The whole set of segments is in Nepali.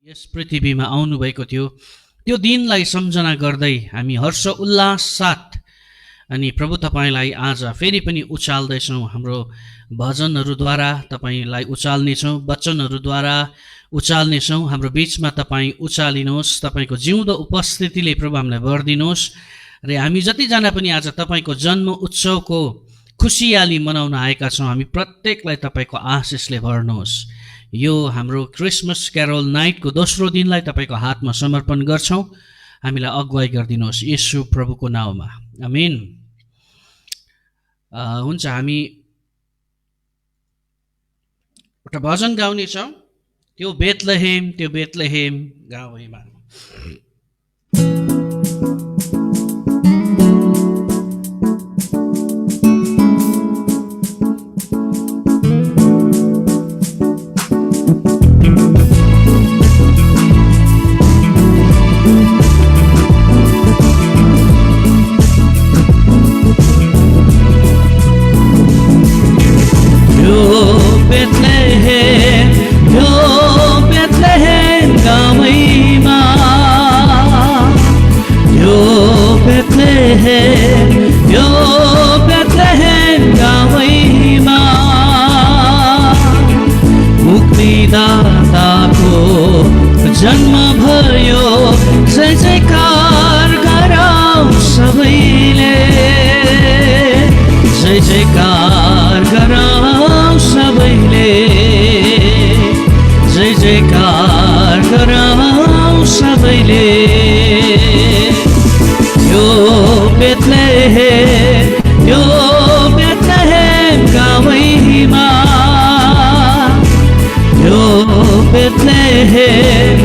यस पृथ्वीमा आउनुभएको थियो। त्यो दिनलाई सम्झना गर्दै हामी हर्ष उल्लास साथ अनि प्रभु तपाईँलाई आज फेरि पनि उचाल्दैछौँ। हाम्रो भजनहरूद्वारा तपाईँलाई उचाल्नेछौँ, वचनहरूद्वारा उचाल्नेछौँ। हाम्रो बिचमा तपाईँ उचालिनुहोस्, तपाईँको जिउँदो उपस्थितिले प्रभु हामीलाई भरिदिनुहोस्। र हामी जतिजना पनि आज तपाईँको जन्म उत्सवको खुसियाली मनाउन आएका छौँ, हामी प्रत्येकलाई तपाईँको आशिषले भर्नुहोस्। यो हाम्रो क्रिसमस क्यारोल नाइटको दोस्रो दिनलाई तपाईँको हातमा समर्पण गर्छौँ। हामीलाई अगुवाई गरिदिनुहोस् येशू प्रभुको नाउँमा, आमेन। हुन्छ, हामी एउटा भजन गाउनेछौँ, त्यो बेथलेहेम गाउँमा। मुक्तिदाताको जन्म भयो, जय जयकार गरौँ सबैले, जय जयकार गरौँ सबैले, जय जयकार गरौँ सबैले। यो बेथलेहेम गाउँमा, यो बेथलेहेम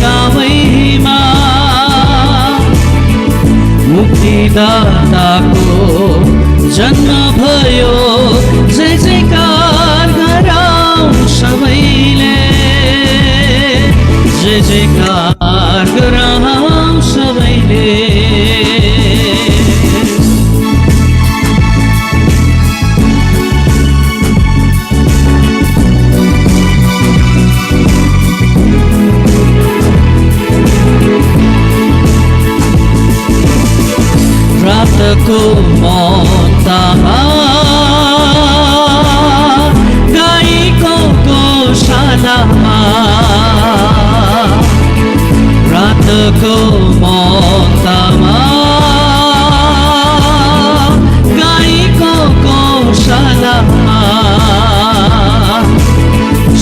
गाउँमा मुक्तिदाताको जन्म भयो, जय जयकार गरौँ सबैले, जय जयकार गरौँ सबैले। रातको मौतामा गाईको गौशालामा, रातको मौतामा गाईको गौशालामा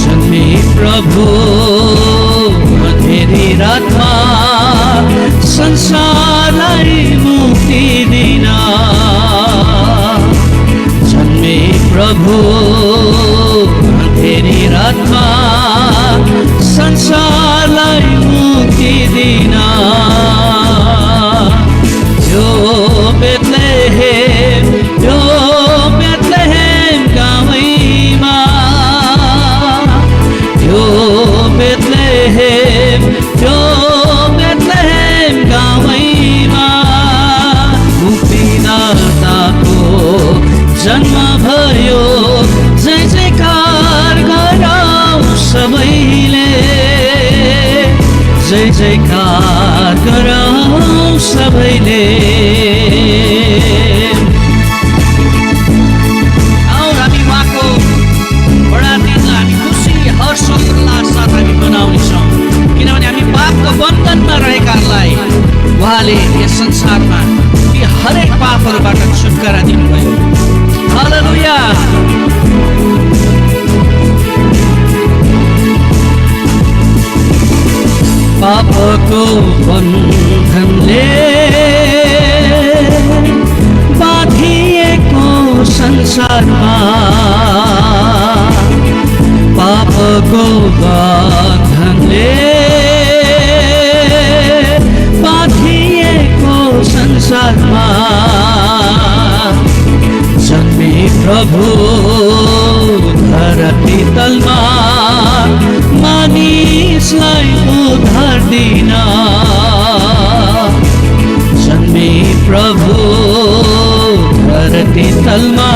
जन्मे प्रभु धेरै रातमा संसारलाई मुक्ति दिन, जन्मे प्रभु धेरै रातमा संसारलाई मुक्ति दिन। यो बेथलेहेम गाउँमा, यो बेथलेहेम गाउँमा मुक्तिदाताको जन्म भयो, जय जयकार गरौँ सबैले, जय जयकार गरौँ सबैले। हामी उहाँको बडा दिनलाई हामी खुसी हर्ष उल्लास साथ हामी मनाउनेछौँ, किनभने हामी पापको बन्धनमा रहेकाहरूलाई उहाँले यस संसारमा ती हरेक पापहरूबाट छुटकारा दिनुभयो। हालेलुया। पापको बन्धनले बाँधिएको संसारमा, पापको बन्धनले बाँधिएको संसारमा जन्मे प्रभु धरती तलमा मानिसलाई उद्धार दिन, जन्मे प्रभु धरती तलमा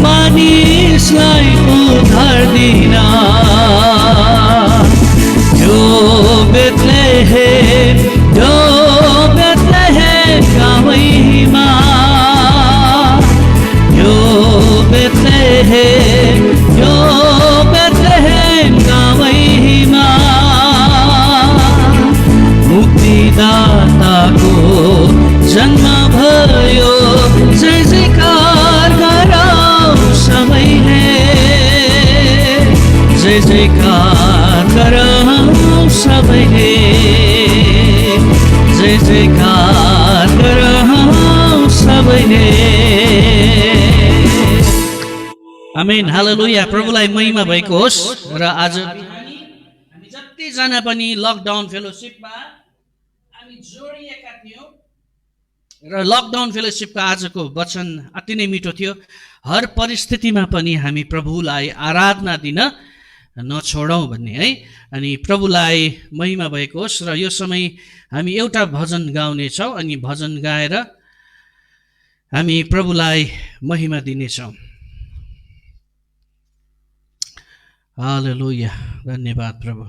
मानिसलाई उद्धार दिन। आमेन, हालेलुया। प्रभुलाई महिमा भएको होस्। र आज हामी जतिजना पनि लकडाउन फेलोसिपमा हामी जोडिएका थियौँ र लकडाउन फेलोसिपका आजको वचन अति नै मिठो थियो। हर परिस्थितिमा पनि हामी प्रभुलाई आराधना दिन नछोडौँ भन्ने है। अनि प्रभुलाई महिमा भएको होस्। र यो समय हामी एउटा भजन गाउनेछौँ अनि भजन गाएर हामी प्रभुलाई महिमा दिनेछौँ। हालेलुया, धन्यवाद प्रभु।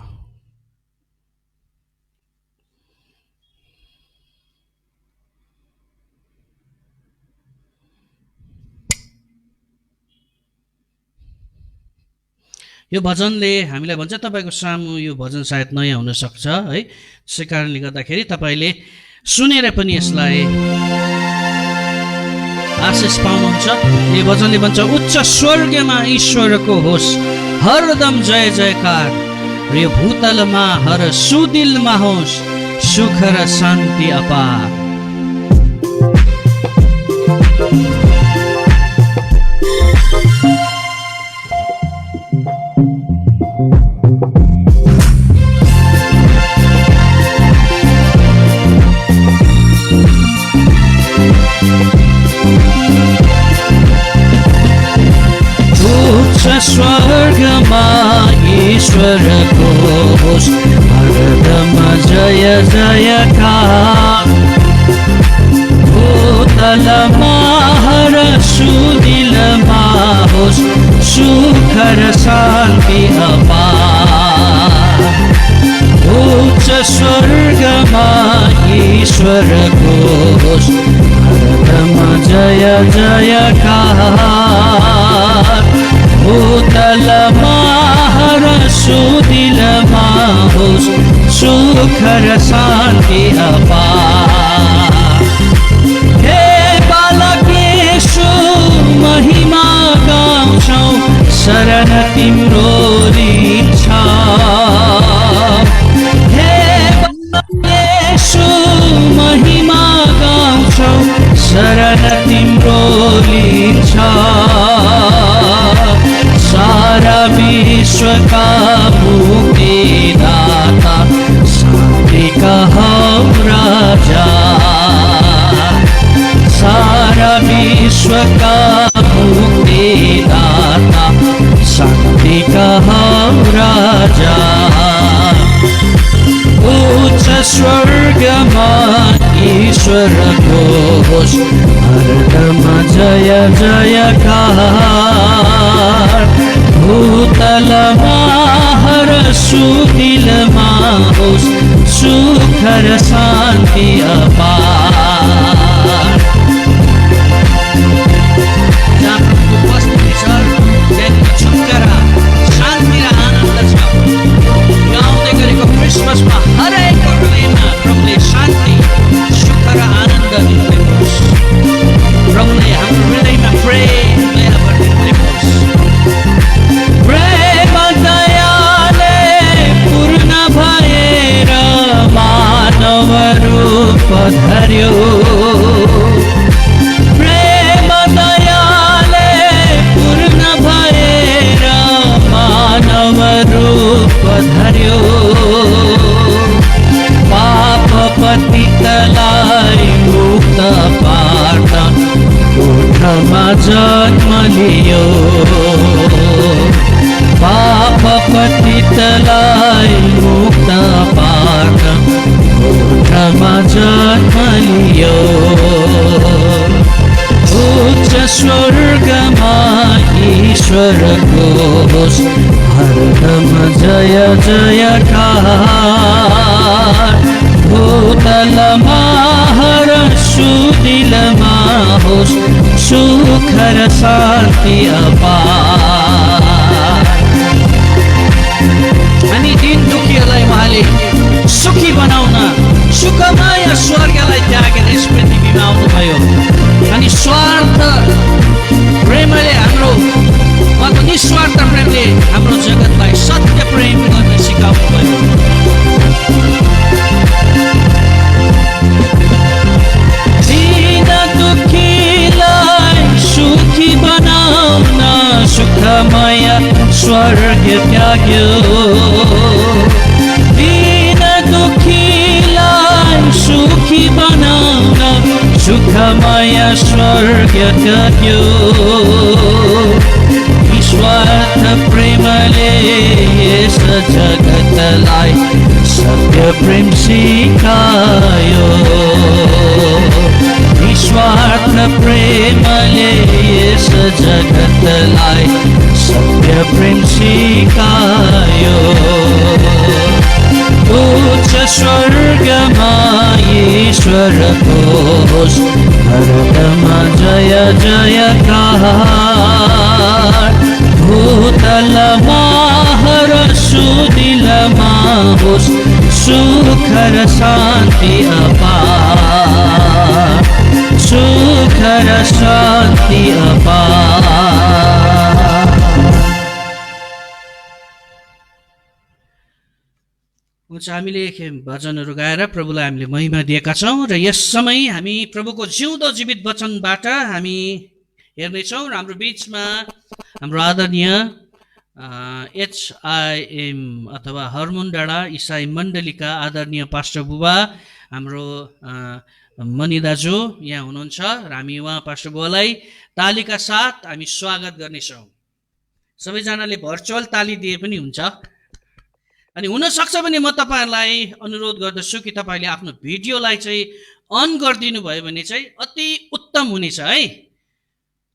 यो भजनले हामीलाई भन्छ, तपाईँको सामु यो भजन सायद नयाँ हुनसक्छ है, त्यसै कारणले गर्दाखेरि तपाईँले सुनेर पनि यसलाई आशिष पाउनुहुन्छ। यो भजनले भन्छ, उच्च स्वर्गमा ईश्वरको होस् हरदम जय जयकार, र यो भूतलमा हर सुदिलमा होस् सुख र शान्ति अपार। स्वर्गमा ईश्वरको होस् हरदम जय जयकार, भूतलमा हर सुदिलमा होस् सुख र शान्ति अपार। उच्च स्वर्गमा ईश्वरको होस् हरदम जय जयकार, भूतलमा हर सुदिलमा होस् सुख र शान्ति अपार। हे बालक येशू महिमा गाउँछौँ, शरण तिम्रो लिन्छ। हे बालक येशू महिमा गाउँछौँ, शरण तिम्रो लिन्छ। सारा विश्वका मुक्तिदाता शान्तिका हौ राजा, सारा विश्वका मुक्तिदाता शान्तिका हौ राजा। उच्च स्वर्गमा ईश्वरको होस् हरदम जय जयकार, भूतलमा हर सुदिलमा होस् सुख र शान्ति अपार। जहाँ प्रभुको उपस्थिति छ त्यहाँ छुटकारा, शान्ति र आनन्द छ। यो आउँदै गरेको क्रिसमसमा हरेक हृदयमा प्रभुले शान्ति, सुख र आनन्द दिनुहोस्। प्रभुले हाम्रो हृदयमा प्रेम दया गरिदिनुहोस्। प्रेम दयाले पूर्ण भएर मानव रूप धर्यो, प्रेम दयाले पूर्ण भएर मानव रूप धर्यो। पाप पतितलाई मुक्त पार्न कोठमा जन्म लियो, पाप पतितलाई मुक्त पार्न कोठमा जन्म लियो। उच्च स्वर्गमा ईश्वरको होस् हरदम जय जयकार, भूतलमा हर सुदिलमा होस् सुख र शान्ति अपार। अनि दिन दुखीहरूलाई उहाँले सुखी बनाउन सुखमय स्वर्गलाई त्यागेर यस पृथ्वीमा आउनुभयो। अनि स्वार्थ प्रेमले हाम्रो उहाँको निस्वार्थ प्रेमले हाम्रो जगतलाई सत्य प्रेम गर्न सिकाउनुभयो। दीन दुखीलाई सुखी बनाउन सुख स्वर्ग त्याग्यो दीन दुखीलाई सुखी बनाउन सुखमय स्वर्ग त्याग्यो निस्वार्थ प्रेमले यस जगतलाई सत्य प्रेम सिकायो निस्वार्थ प्रेमले यस जगतलाई सत्य प्रेम सिकायो उच्च स्वर्गमा ईश्वरको होस् भरतमा जय जयकार भूतलमा हर सुदिलमा होस् सुख र शान्ति अपार सुख र शान्ति अपार। हुन्छ, हामीले भजनहरू गाएर प्रभुलाई हामीले महिमा दिएका छौँ र यस समय हामी प्रभुको जिउँदो जीवित वचनबाट हामी हेर्नेछौँ र हाम्रो बिचमा हाम्रो आदरणीय HIM अथवा हर्मोन डाँडा इसाई मण्डलीका आदरणीय पास्टर बुबा हाम्रो मणि दाजु यहाँ हुनुहुन्छ र हामी उहाँ पास्टर बुबालाई तालीका साथ हामी स्वागत गर्नेछौँ। सबैजनाले भर्चुअल ताली दिए पनि हुन्छ। अनि हुनसक्छ भने म तपाईँहरूलाई अनुरोध गर्दछु कि तपाईँले आफ्नो भिडियोलाई चाहिँ अन गरिदिनु भयो भने चाहिँ अति उत्तम हुनेछ है।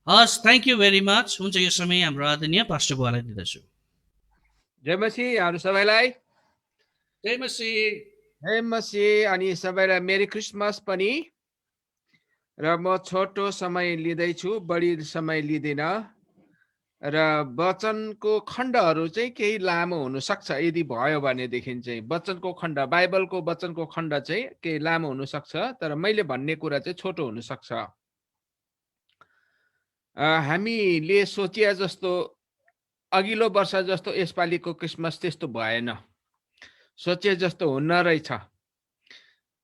हस्, थ्याङ्क यू भेरी मच। हुन्छ, यो समय हाम्रो आदरणीय पास्टर बुवालाई दिँदछु। जय मसीह यहाँहरू सबैलाई। जय मसीह। जय मसीह। अनि सबैलाई मेरी क्रिसमस पनि। र म छोटो समय लिँदैछु, बढी समय लिँदिनँ र वचनको खण्डहरू चाहिँ केही लामो हुनसक्छ। यदि भयो भनेदेखि चाहिँ वचनको खण्ड, बाइबलको वचनको खण्ड चाहिँ केही लामो हुनसक्छ, तर मैले भन्ने कुरा चाहिँ छोटो हुनसक्छ। हामीले सोचिए जस्तो अघिल्लो वर्ष जस्तो यसपालिको क्रिसमस त्यस्तो भएन, सोचे जस्तो हुन्न रहेछ।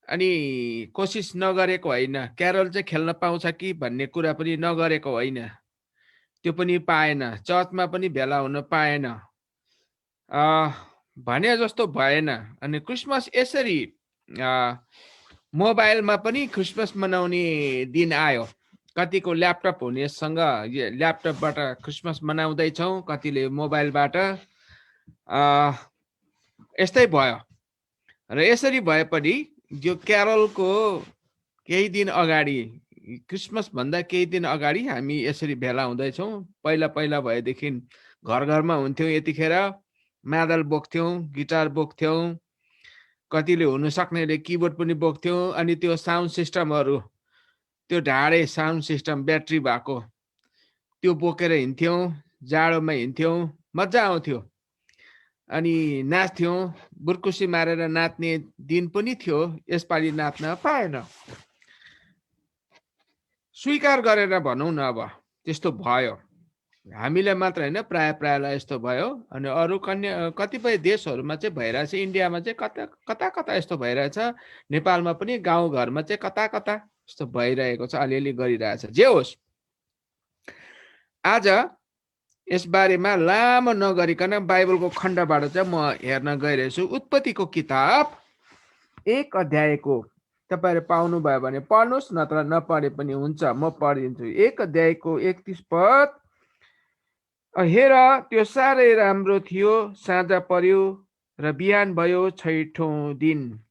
अनि कोसिस नगरेको होइन, क्यारल चाहिँ खेल्न पाउँछ कि भन्ने कुरा पनि नगरेको होइन, त्यो पनि पाएन। चर्चमा पनि भेला हुन पाएन, भने जस्तो भएन। अनि क्रिसमस यसरी मोबाइलमा पनि क्रिसमस मनाउने दिन आयो। कतिको ल्यापटप हुनेसँग ल्यापटपबाट क्रिसमस मनाउँदैछौँ, कतिले मोबाइलबाट। यस्तै भयो। र यसरी भए पनि यो क्यारलको केही दिन अगाडि, क्रिसमस भन्दा केही दिन अगाडि हामी यसरी भेला हुँदैछौँ। पहिला पहिला भएदेखि घर घरमा हुन्थ्यौँ, यतिखेर मादल बोक्थ्यौँ, गिटार बोक्थ्यौँ, कतिले हुन सक्नेले किबोर्ड पनि बोक्थ्यौँ। अनि त्यो साउन्ड सिस्टमहरू, त्यो ढाडे साउन्ड सिस्टम ब्याट्री भएको त्यो बोकेर हिँड्थ्यौँ, जाडोमा हिँड्थ्यौँ, मजा आउँथ्यो। अनि नाच्थ्यौँ, बुर्कुसी मारेर नाच्ने दिन पनि थियो। यसपालि नाच्न पाएन। स्वीकार गरेर भनौँ न, अब त्यस्तो भयो। हामीलाई मात्र होइन, प्राय प्रायलाई यस्तो भयो। अनि अरू कतिपय देशहरूमा चाहिँ भइरहेछ, इन्डियामा चाहिँ कता कता यस्तो भइरहेछ, नेपालमा पनि गाउँघरमा चाहिँ कता कता यस्तो भइरहेको छ, अलिअलि गरिरहेछ। जे होस्, आज यस बारेमा लामो नगरिकन बाइबलको खण्डबाट चाहिँ म हेर्न गइरहेछु। उत्पत्तिको किताब 1 अध्यायको तपाईहरु पाउनुभयो भने पढ्नुहोस्, नत्र नपढे पनि हुन्छ, म पढिदिन्छु। 1 अध्यायको 31 पद। हेर, त्यो साह्रै राम्रो थियो, साँझ पर्यो र बिहान भयो, छैठौं दिन।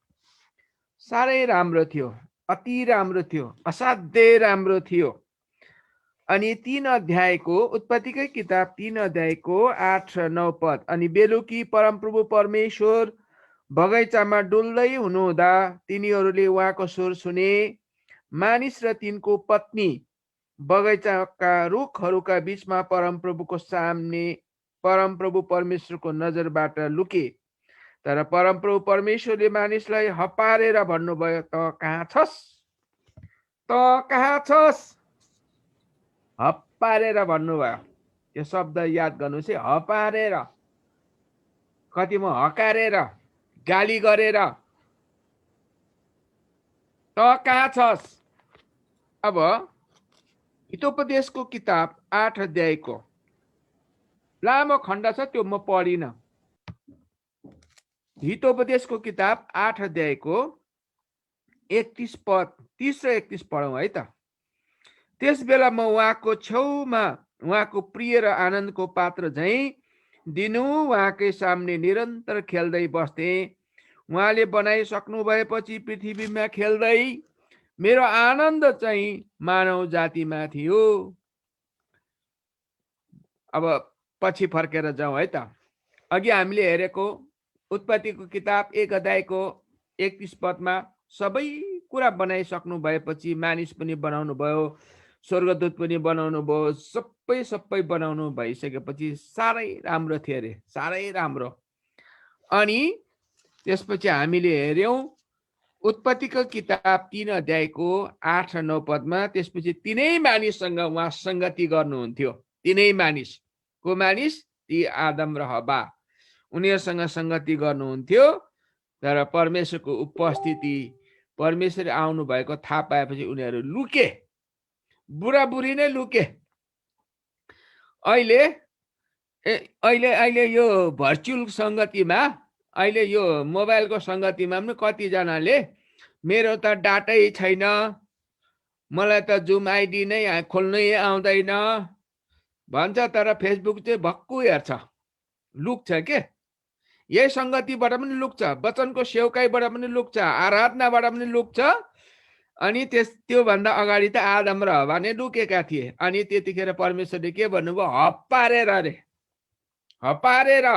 साह्रै राम्रो थियो, अति राम्रो थियो, असाध्यै राम्रो थियो। अनि 3 अध्यायको, उत्पत्तिकै किताब 3 अध्यायको 8 र 9 पद। अनि बेलुकी परमप्रभु परमेश्वर बगैँचामा डुल्दै हुनुहुँदा तिनीहरूले उहाँको स्वर सुने। मानिस र तिनको पत्नी बगैँचाका रुखहरूका बीचमा परमप्रभुको सामने परमप्रभु परमेश्वरको नजरबाट लुके। तर परमप्रभु परमेश्वरले मानिसलाई हपारेर भन्नुभयो, त कहाँ छस्? त कहाँ छस्? हपारेर भन्नुभयो। त्यो शब्द याद गर्नुहोस् है, हपारेर। कतिमा हकारेर, गाली गरेर, त कहाँ छस्? अब हितोपदेशको किताब 8 अध्यायको लामो खण्ड छ, त्यो म पढिनँ। हितोपदेशको किताब 8 अध्यायको 31 पद, 30 र 31 पढौँ है त। त्यस बेला म उहाँको छेउमा उहाँको प्रिय र आनन्दको पात्र झैँ दिनु उहाँकै सामने निरन्तर खेल्दै बस्थे। उहाँले बनाइसक्नु भएपछि पृथ्वीमा खेल्दै मेरो आनन्द चाहिँ मानव जातिमा थियो। अब पछि फर्केर जाउँ है त। अघि हामीले हेरेको उत्पत्तिको किताब 1 अध्यायको 31 पदमा सबै कुरा बनाइसक्नु भएपछि मानिस पनि बनाउनु भयो, स्वर्गदूत पनि बनाउनु भयो, सबै बनाउनु भइसकेपछि साह्रै राम्रो थियो अरे, साह्रै राम्रो। अनि त्यसपछि हामीले हेऱ्यौँ उत्पत्तिको किताब 3 अध्यायको 8 र 9 पदमा, त्यसपछि तिनै मानिससँग उहाँ संगति गर्नुहुन्थ्यो। तिनै मानिस, को मानिस? ती आदम र हवा, उनीहरूसँग संगति गर्नुहुन्थ्यो। तर परमेश्वरको उपस्थिति, परमेश्वर आउनु भएको थाहा पाएपछि उनीहरू लुके, बुढाबुढी नै लुके। अहिले यो भर्चुअल संगतिमा, अहिले यो मोबाइलको संगतिमा पनि कतिजनाले मेरो त डाटै छैन, मलाई त जुम आइडी नै खोल्नै आउँदैन भन्छ, तर फेसबुक चाहिँ भक्कु हेर्छ, लुक्छ के। यही संगतिबाट पनि लुक्छ, वचनको सेवकाईबाट पनि लुक्छ, आराधनाबाट पनि लुक्छ। अनि त्योभन्दा अगाडि त आदम र हवा नै लुकेका थिए। अनि त्यतिखेर परमेश्वरले के भन्नुभयो? हप्पारेर अरे, हप्पारेर।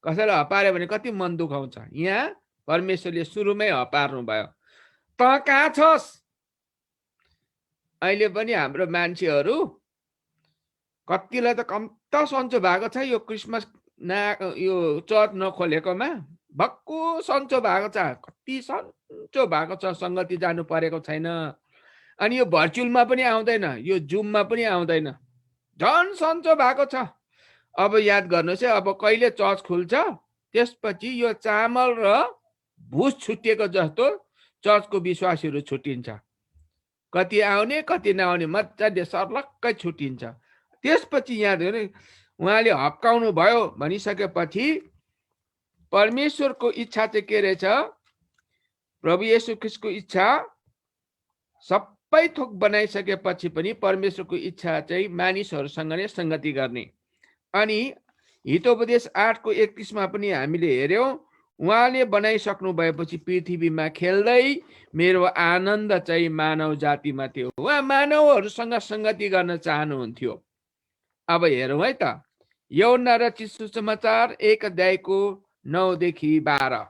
कसैलाई हप्पार्यो भने कति मन दुखाउँछ। यहाँ परमेश्वरले सुरुमै हप्पार्नु भयो। त कहाँ छस्? अहिले पनि हाम्रो मान्छेहरू कतिलाई त कम्ता सन्चो भएको छ यो क्रिसमस यो चर्च नखोलेकोमा, भक्कु सन्चो भएको छ, कति सन्चो भएको छ, संगति जानु परेको छैन। अनि यो भर्चुअलमा पनि आउँदैन, यो जुममा पनि आउँदैन, झन् सन्चो भएको छ। अब याद गर्नुहोस् है, अब कहिले चर्च खुल्छ त्यसपछि यो चामल र भुस छुटिएको जस्तो चर्चको विश्वासीहरू छुट्टिन्छ। कति आउने कति नआउने मजाले सर्लक्कै छुट्टिन्छ। त्यसपछि यहाँ हेर्नु, उहाँले हप्काउनु भयो भनिसकेपछि परमेश्वरको इच्छा चाहिँ के रहेछ? प्रभु येशू ख्रीष्टको इच्छा सबै थोक बनाइसकेपछि पनि परमेश्वरको इच्छा चाहिँ मानिसहरूसँग नै संगति गर्ने। अनि हितोपदेश 8 को 31 मा पनि हामीले हेर्यौं, उहाँले बनाइसक्नु भएपछि पृथ्वीमा खेल्दै मेरो आनन्द चाहिँ मानव जातिमा थियो। उहाँ मानवहरूसँग संगति गर्न चाहनुहुन्थ्यो। अब हेरौँ है त, यूहन्ना रचित सुसमाचार 1 अध्यायको 9 देखि 12,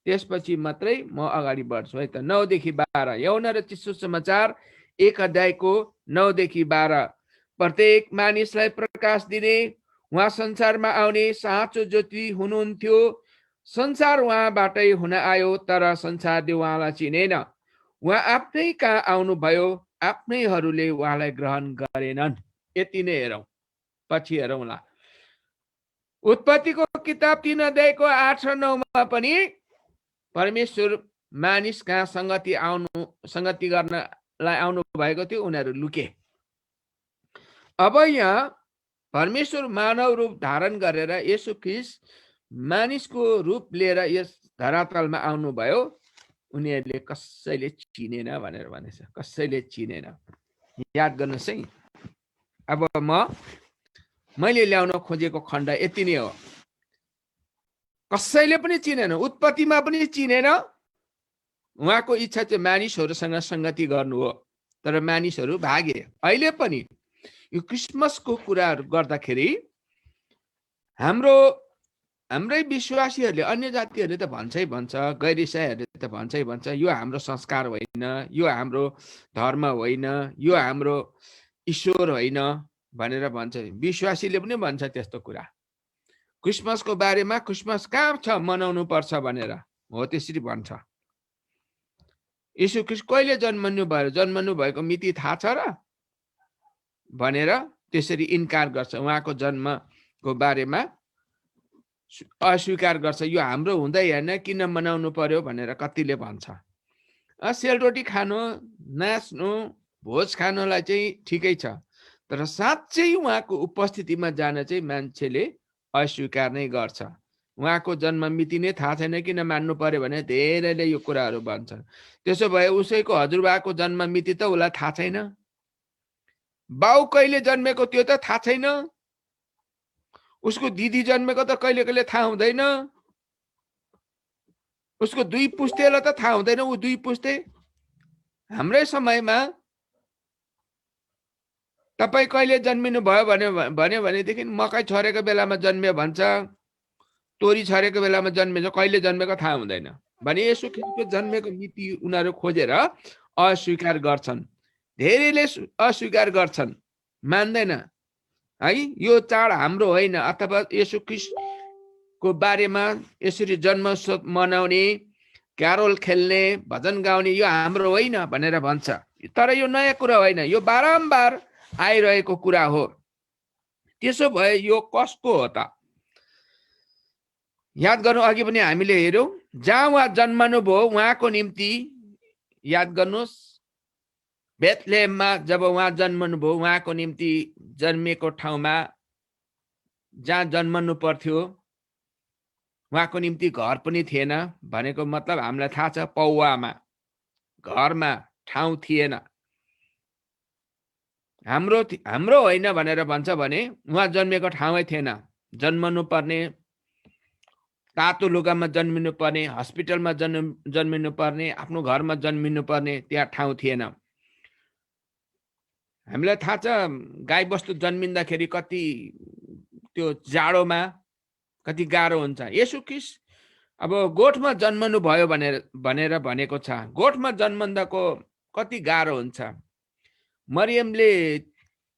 त्यसपछि मात्रै म अगाडि बढ्छु है त। 9 देखि 12 यूहन्ना रचित सुसमाचार 1 अध्यायको 9 देखि 12। प्रत्येक मानिसलाई प्रकाश दिने, उहाँ संसारमा आउने साँचो ज्योति हुनुहुन्थ्यो। संसार उहाँबाटै हुन आयो, तर संसारले उहाँलाई चिनेन। उहाँ आफ्नै कहाँ आउनुभयो, आफ्नैहरूले उहाँलाई ग्रहण गरेनन्। यति नै हेरौँ, पछि हेरौँला। उत्पत्तिको किताब 3 अध्यायको 8 र 9 मा पनि परमेश्वर मानिस कहाँ संगति गर्नलाई आउनु भएको थियो, उनीहरू लुके। अब यहाँ परमेश्वर मानव रूप धारण गरेर येशू ख्रीष्ट मानिसको रूप लिएर यस धरातलमा आउनुभयो। उनीहरूले कसैले चिनेन भनेर भनेछ, कसैले चिनेन। याद गर्नुहोस् है। अब मैले ल्याउन खोजेको खण्ड यति नै हो। कसैले पनि चिनेन, उत्पत्तिमा पनि चिनेन। उहाँको इच्छा चाहिँ मानिसहरूसँग संगति गर्नु हो, तर मानिसहरू भागे। अहिले पनि यो क्रिसमसको कुराहरू गर्दाखेरि हाम्रै विश्वासीहरूले, अन्य जातिहरूले त भन्छै भन्छ, गैर इसाईहरूले त भन्छै भन्छ, यो हाम्रो संस्कार होइन, यो हाम्रो धर्म होइन, यो हाम्रो ईश्वर होइन भनेर भन्छ। विश्वासीले पनि भन्छ त्यस्तो कुरा। क्रिसमसको बारेमा क्रिसमस कहाँ छ मनाउनु पर्छ भनेर हो त्यसरी भन्छ। येशू ख्रीष्ट कहिले जन्मनु भएको मिति थाहा छ र भनेर त्यसरी इन्कार गर्छ। उहाँको जन्मको बारेमा अस्वीकार गर्छ। यो हाम्रो हुँदै होइन, किन मनाउनु पर्यो भनेर कतिले भन्छ। सेलरोटी खानु, नाच्नु, भोज खानुलाई चाहिँ ठिकै छ, तर साँच्चै उहाँको उपस्थितिमा जान चाहिँ मान्छेले अस्वीकार नै गर्छ। उहाँको जन्म मिति नै थाहा छैन, किन मान्नु पर्यो भने धेरैले यो कुराहरू भन्छन्। त्यसो भए उसैको हजुरबाको जन्म मिति त उसलाई थाहा छैन, बाउ कहिले जन्मेको त्यो त थाहा छैन, उसको दिदी जन्मेको त कहिले कहिले थाहा हुँदैन, उसको 2 पुस्तेलाई त थाहा हुँदैन, ऊ 2 पुस्ते। हाम्रै समयमा तपाईँ कहिले जन्मिनु भयो भन्यो भनेदेखि मकै छरेको बेलामा जन्मियो भन्छ, तोरी छरेको बेलामा जन्मेछ, कहिले जन्मेको थाहा हुँदैन। भने यसो ख्रिस्टको जन्मेको मिति उनीहरू खोजेर अस्वीकार गर्छन्, धेरैले अस्वीकार गर्छन्, मान्दैन है यो चाड हाम्रो होइन, अथवा यसो ख्रिस्टको बारेमा यसरी जन्मोत्सव मनाउने, क्यारोल खेल्ने, भजन गाउने यो हाम्रो होइन भनेर भन्छ। तर यो नयाँ कुरा होइन, यो बारम्बार आइरहेको कुरा हो। त्यसो भए यो कसको हो त? याद गर्नु, अघि पनि हामीले हेर्यौँ, जहाँ उहाँ जन्मनु भयो उहाँको निम्ति याद गर्नुहोस्, बेथलेहममा जब उहाँ जन्मनु भयो उहाँको निम्ति जन्मेको ठाउँमा जहाँ जन्मनु पर्थ्यो उहाँको निम्ति घर पनि थिएन। भनेको मतलब हामीलाई थाहा छ, पौवामा घरमा ठाउँ थिएन। हाम्रो होइन भनेर भन्छ भने उहाँ जन्मेको ठाउँै थिएन। जन्मनु पर्ने, तातो लुगामा जन्मिनु पर्ने, हस्पिटलमा जन्मिनु पर्ने, आफ्नो घरमा जन्मिनु पर्ने त्यहाँ ठाउँ थिएन। हामीलाई थाहा छ गाई बस्तु जन्मिँदाखेरि कति त्यो जाडोमा कति गाह्रो हुन्छ। यसु ख्रिस्ट अब गोठमा जन्मनु भयो भनेर भनेको छ। गोठमा जन्मँदाको कति गाह्रो हुन्छ। मरियमले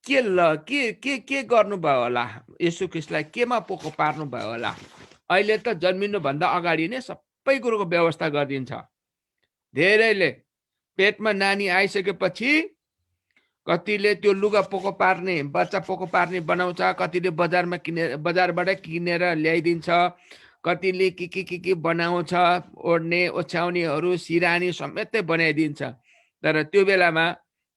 के गर्नुभयो होला, यसु ख्रिस्टलाई केमा पोको पार्नु भयो होला। अहिले त जन्मिनुभन्दा अगाडि नै सबै कुरोको व्यवस्था गरिदिन्छ। धेरैले पेटमा नानी आइसकेपछि कतिले त्यो लुगा पोको पार्ने, बच्चा पोको पार्ने बनाउँछ, कतिले बजारबाट किनेर ल्याइदिन्छ, कतिले के बनाउँछ, ओढ्ने ओछ्याउनेहरू सिरानी समेतै बनाइदिन्छ। तर त्यो बेलामा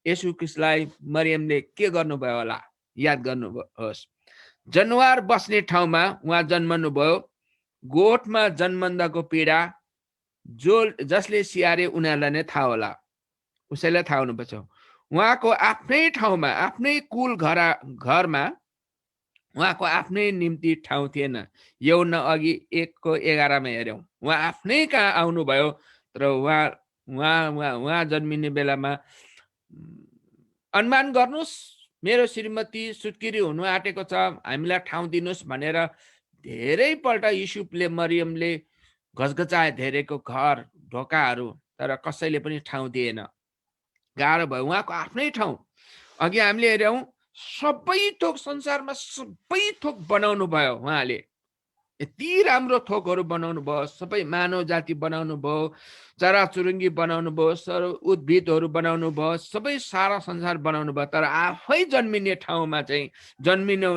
यसु ख्रिस्टलाई मरियमले के गर्नुभयो होला, याद गर्नुहोस्। जनावर बस्ने ठाउँमा उहाँ जन्मनुभयो। गोठमा जन्मँदाको पीडा जसले स्याहारे उनीहरूलाई नै थाहा होला, उसैलाई थाहा हुनुपर्छ। उहाँको आफ्नै ठाउँमा, आफ्नै कुल घरमा उहाँको आफ्नै निम्ति ठाउँ थिएन। यौना अघि 1:11 हेऱ्यौँ, उहाँ आफ्नै कहाँ आउनुभयो। तर उहाँ जन्मिने बेलामा अनुमान गर्नुहोस्, मेरो श्रीमती सुत्केरी हुनु आँटेको छ, हामीलाई ठाउँ दिनुहोस् भनेर धेरैपल्ट युसुफले मरियमले घचघचाए धेरैको घर ढोकाहरू, तर कसैले पनि ठाउँ दिएन। गाह्रो भयो। उहाँको आफ्नै ठाउँ। अघि हामीले हेऱ्यौँ, सबै थोक संसारमा सबै थोक बनाउनु भयो उहाँले। यति राम्रो थोकहरू बनाउनु भयो, सबै मानव जाति बनाउनु भयो, चराचुरुङ्गी बनाउनु भयो, उद्भिदहरू बनाउनु भयो, सबै सारा संसार बनाउनु भयो। तर आफै जन्मिने ठाउँमा चाहिँ, जन्मिने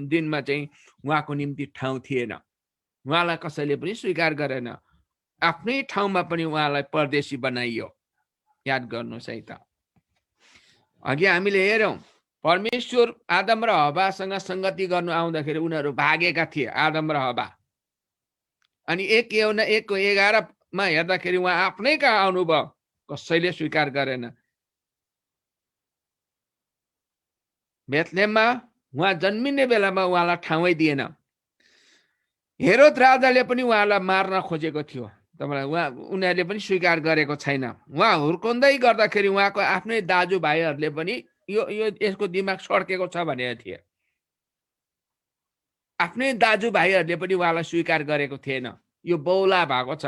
दिनमा चाहिँ उहाँको निम्ति ठाउँ थिएन। उहाँलाई कसैले पनि स्वीकार गरेन। आफ्नै ठाउँमा पनि उहाँलाई परदेशी बनाइयो। याद गर्नुहोस् है त। अघि हामीले हेऱ्यौँ, परमेश्वर आदम र हवासँग संगति गर्नु आउँदाखेरि उनीहरू भागेका थिए, आदम र हवा। अनि 1:11 हेर्दाखेरि उहाँ आफ्नै कहाँ आउनुभयो, कसैले स्वीकार गरेन। बेथलेहममा उहाँ जन्मिने बेलामा उहाँलाई ठाउँै दिएन। हेरोद राजाले पनि उहाँलाई मार्न खोजेको थियो, उनीहरूले पनि स्वीकार गरेको छैन। उहाँ हुर्काउँदै गर्दाखेरि उहाँको आफ्नै दाजुभाइहरूले पनि यसको दिमाग सड्केको छ भनेको थिए। आफ्नै दाजुभाइहरूले पनि उहाँलाई स्वीकार गरेको थिएन, यो बौला भएको छ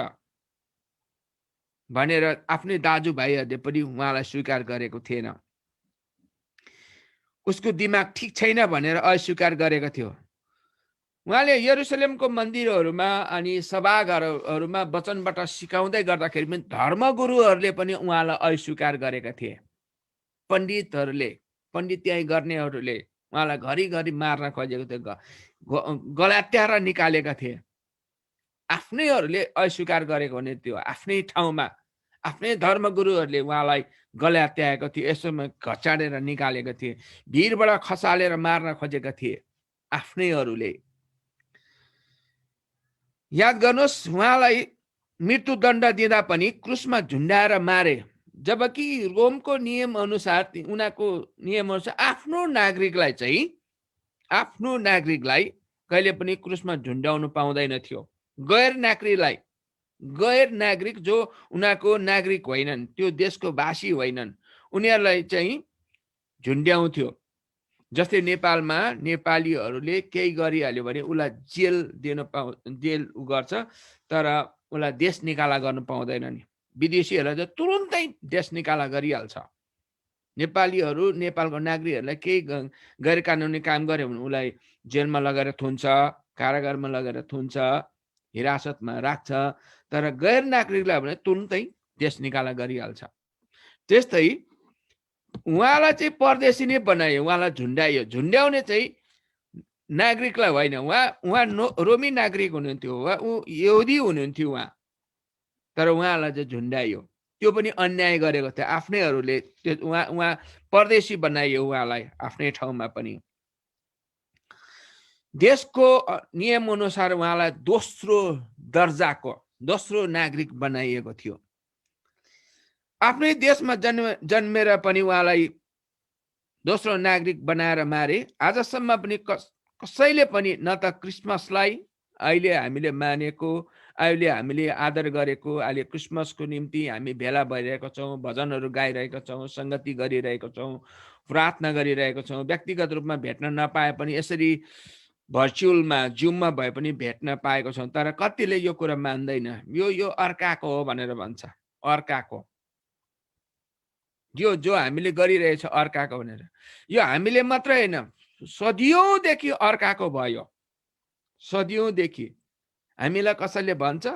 भनेर आफ्नै दाजुभाइहरूले पनि उहाँलाई स्वीकार गरेको थिएन। उसको दिमाग ठिक छैन भनेर अस्वीकार गरेको थियो। उहाँले यरुसलेमको मन्दिरहरूमा अनि सभाघरहरूमा वचनबाट सिकाउँदै गर्दाखेरि पनि धर्मगुरुहरूले पनि उहाँलाई अस्वीकार गरेका थिए। पण्डित्याई गर्नेहरूले उहाँलाई घरिघरि मार्न खोजेको थियो, गलात्याएर निकालेका थिए। आफ्नैहरूले अस्वीकार गरेको हुने त्यो आफ्नै ठाउँमा आफ्नै धर्मगुरुहरूले उहाँलाई गल्यात्याएको थियो, यसोमा घचाडेर निकालेका थिए, भिरबाट खसालेर मार्न खोजेका थिए आफ्नैहरूले। याद गर्नुहोस्, उहाँलाई मृत्युदण्ड दिँदा पनि क्रुसमा झुन्डाएर मारे, जबकि रोमको नियम अनुसार उनीहरूको नियम अनुसार आफ्नो नागरिकलाई कहिले पनि क्रुसमा झुन्डाउनु पाउँदैन थियो। गैर नागरिक जो उनीहरूको नागरिक होइनन्, त्यो देशको वासी होइनन्, उनीहरूलाई चाहिँ झुन्ड्याउँथ्यो। जस्तै नेपालमा नेपालीहरूले केही गरिहाल्यो भने उसलाई जेल गर्छ, तर उसलाई देश निकाला गर्नु पाउँदैन नि। विदेशीहरूलाई चाहिँ तुरुन्तै देश निकाला गरिहाल्छ। नेपालीहरू नेपालको नागरिकहरूलाई केही गैर कानुनी काम गर्यो भने उसलाई जेलमा लगेर थुन्छ, कारागारमा लगेर थुन्छ, हिरासतमा राख्छ। तर गैर नागरिकलाई भने तुरुन्तै देश निकाला गरिहाल्छ। त्यस्तै उहाँलाई चाहिँ परदेशी नै बनायो, उहाँलाई झुन्ड्याइयो। झुन्ड्याउने चाहिँ नागरिकलाई होइन, उहाँ रोमी नागरिक हुनुहुन्थ्यो, ऊ यहुदी हुनुहुन्थ्यो उहाँ, तर उहाँलाई चाहिँ झुन्ड्याइयो। त्यो पनि अन्याय गरेको थियो आफ्नैहरूले। त्यो उहाँ परदेशी बनाइयो उहाँलाई आफ्नै ठाउँमा पनि। देशको नियम अनुसार उहाँलाई दोस्रो नागरिक बनाइएको थियो। आफ्नै देशमा जन्मेर पनि उहाँलाई दोस्रो नागरिक बनाएर मारे। आजसम्म पनि कसैले पनि न त क्रिसमसलाई अहिले हामीले मानेको, अहिले हामीले आदर गरेको, अहिले क्रिसमसको निम्ति हामी भेला भइरहेको छौँ, भजनहरू गाइरहेका छौँ, सङ्गति गरिरहेको छौँ, प्रार्थना गरिरहेको छौँ। व्यक्तिगत रूपमा भेट्न नपाए पनि यसरी भर्चुअलमा जुममा भए पनि भेट्न पाएको छौँ। तर कतिले यो कुरा मान्दैन, यो अर्काको हो भनेर भन्छ। अर्काको यो जो हामीले गरिरहेछ अर्काको भनेर। यो हामीले मात्रै होइन, सदियौँदेखि अर्काको भयो। सदियौँदेखि हामीलाई कसैले भन्छ,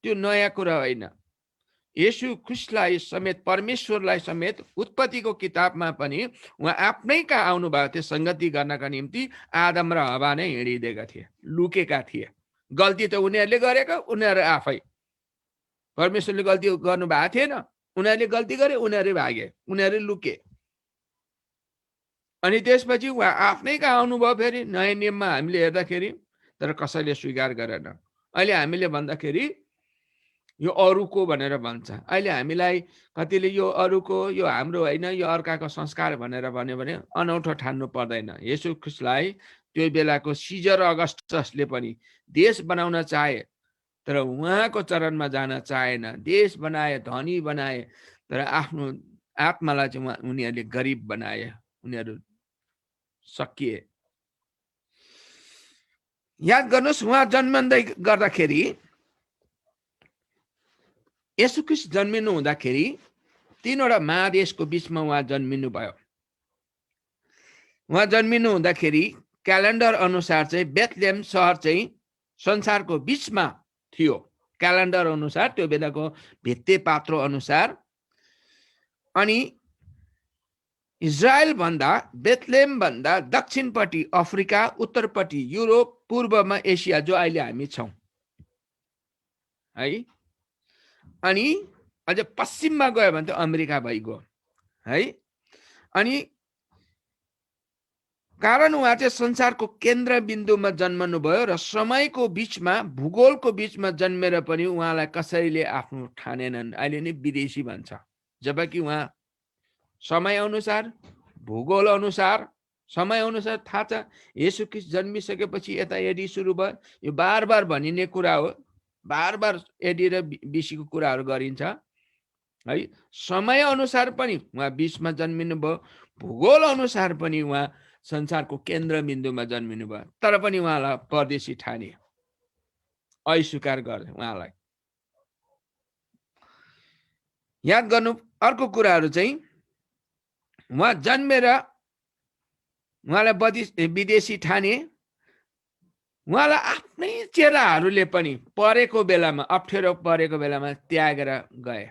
त्यो नयाँ कुरा होइन। येशू ख्रिस्टलाई समेत, परमेश्वरलाई समेत उत्पत्तिको किताबमा पनि उहाँ आफ्नै कहाँ आउनुभएको थियो सङ्गति गर्नका निम्ति। आदम र हवा नै हिँडिदिएका थिए, लुकेका थिए। गल्ती त उनीहरूले गरेको, उनीहरू आफै। परमेश्वरले गल्ती गर्नु भएको थिएन, उनीहरूले गल्ती गरे, उनीहरू भागे, उनीहरू लुके। अनि त्यसपछि उहाँ आफ्नै कहाँ आउनुभयो फेरि नयाँ नियममा हामीले हेर्दाखेरि, तर कसैले स्वीकार गरेन। अहिले हामीले भन्दाखेरि यो अरूको भनेर भन्छ। अहिले हामीलाई कतिले यो अरूको, यो हाम्रो होइन, यो अर्काको संस्कार भनेर भन्यो भने अनौठो ठान्नु पर्दैन। येशू ख्रिस्टलाई त्यो बेलाको सिजर अगस्टसले पनि देश बनाउन चाहे, तर उहाँको चरणमा जान चाहेन। देश बनाए, धनी बनाए, तर आफ्नो आत्मालाई चाहिँ उनीहरूले गरिब बनाए, उनीहरू सकिए। याद गर्नुहोस्, उहाँ जन्मँदै गर्दाखेरि, येशू ख्रिस्ट जन्मिनु हुँदाखेरि 3वटा महादेशको बिचमा उहाँ जन्मिनु भयो। उहाँ जन्मिनु हुँदाखेरि क्यालेन्डर अनुसार चाहिँ बेथलेहेम सहर चाहिँ संसारको बिचमा थियो। क्यालेन्डर अनुसार, त्यो बेलाको भित्ते पात्रो अनुसार। अनि इजरायल भन्दा, बेथलेहेम भन्दा दक्षिणपट्टि अफ्रिका, उत्तरपट्टि युरोप, पूर्वमा एसिया, जो अहिले हामी छौँ है। अनि अझ पश्चिममा गयो भने त अमेरिका भइगयो है। अनि कारण उहाँ चाहिँ संसारको केन्द्रबिन्दुमा जन्मनु भयो र समयको बिचमा, भूगोलको बिचमा जन्मेर पनि उहाँलाई कसैले आफ्नो ठानेनन्। अहिले नै विदेशी भन्छ, जबकि उहाँ समय अनुसार, भूगोल अनुसार, समय अनुसार थाहा छ। येशू ख्रिस्ट जन्मिसकेपछि यता एडी सुरु भयो। यो बार बार भनिने कुरा हो, बार बार एडी र बिसीको कुराहरू गरिन्छ है। समय अनुसार पनि उहाँ बिचमा जन्मिनु भयो, भूगोल अनुसार पनि उहाँ संसारको केन्द्रबिन्दुमा जन्मिनु भयो। तर पनि उहाँलाई परदेशी ठाने, अस्वीकार गरे उहाँलाई। याद गर्नु, अर्को कुराहरू चाहिँ उहाँ जन्मेर उहाँलाई विदेशी ठाने। उहाँलाई आफ्नै चेलाहरूले पनि परेको बेलामा, अप्ठ्यारो परेको बेलामा त्यागेर गए।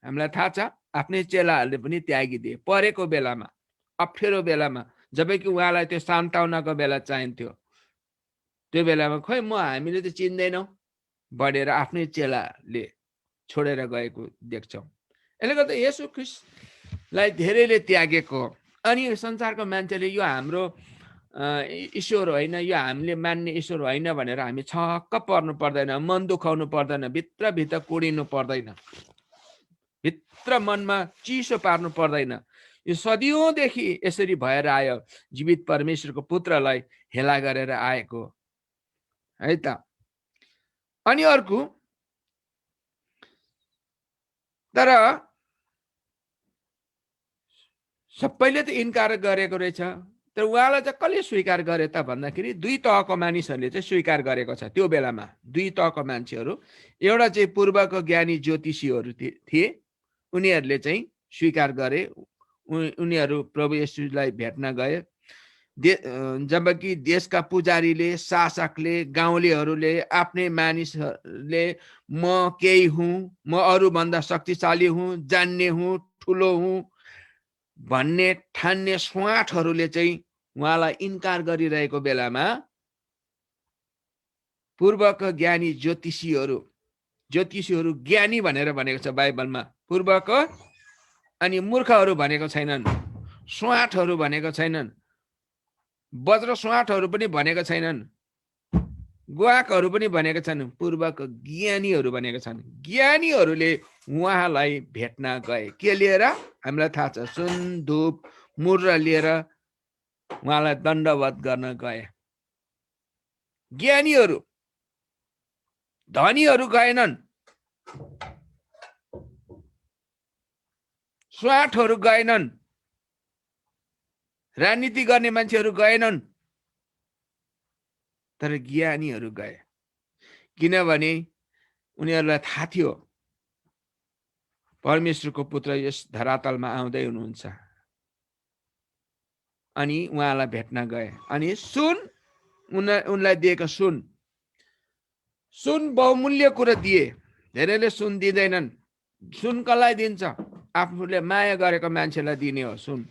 हामीलाई थाहा छ, आफ्नै चेलाहरूले पनि त्यागिदिए परेको बेलामा, अप्ठ्यारो बेलामा। जबकि उहाँलाई त्यो सान्त्वनाको बेला चाहिन्थ्यो। त्यो बेलामा खोइ हामीले त चिन्दैनौँ बढेर आफ्नै चेलाले छोडेर गएको देख्छौँ। यसले गर्दा येशू ख्रिस्टलाई धेरैले त्यागेको, अनि संसारको मान्छेले यो हाम्रो ईश्वर होइन, यो हामीले मान्ने ईश्वर होइन भनेर हामी छक्क पर्नु पर्दैन, मन दुखाउनु पर्दैन, भित्रभित्र कुडिनु पर्दैन, भित्र मनमा चिसो पार्नु पर्दैन। यो सदियौँदेखि यसरी भएर आयो, जीवित परमेश्वरको पुत्रलाई हेला गरेर आएको है त। अनि अर्को, तर सबैले त इन्कार गरेको रहेछ, तर उहाँलाई चाहिँ कसले स्वीकार गरे त भन्दाखेरि दुई तहको मानिसहरूले चाहिँ स्वीकार गरेको छ। त्यो बेलामा दुई तहको मान्छेहरू, एउटा चाहिँ पूर्वको ज्ञानी ज्योतिषीहरू थिए, उनीहरूले चाहिँ स्वीकार गरे, उनीहरू प्रभु येशूलाई भेट्न गए। जबकि देशका पुजारीले, शासकले, गाउँलेहरूले, आफ्नै मानिसहरूले म केही हुँ, म अरूभन्दा शक्तिशाली हुँ, जान्ने हुँ, ठुलो हुँ भन्ने ठान्ने स्वाटहरूले चाहिँ उहाँलाई इन्कार गरिरहेको बेलामा पूर्वका ज्ञानी ज्योतिषीहरू ज्ञानी भनेर भनेको छ बाइबलमा, पूर्वको अनि मूर्खहरू भनेको छैनन्, स्वाटहरू भनेको छैनन्, वज्र स्वाटहरू पनि भनेको छैनन्, गुवाकहरू पनि भनेका छन्, पूर्वको ज्ञानीहरू भनेका छन्। ज्ञानीहरूले उहाँलाई भेट्न गए, के लिएर? हामीलाई थाहा छ, सुन, धूप, मुर्र लिएर उहाँलाई दण्डवत गर्न गए। ज्ञानीहरू, धनीहरू गएनन्, स्वाटहरू गएनन्, राजनीति गर्ने मान्छेहरू गएनन्, तर ज्ञानीहरू गए। किनभने उनीहरूलाई थाहा थियो परमेश्वरको पुत्र यस धरातलमा आउँदै हुनुहुन्छ, अनि उहाँलाई भेट्न गए। अनि सुन, उनलाई दिएको सुन बहुमूल्य कुरा दिए। धेरैले सुन दिँदैनन्। सुन कसलाई दिन्छ? आफूले माया गरेको मान्छेलाई दिने हो सुन।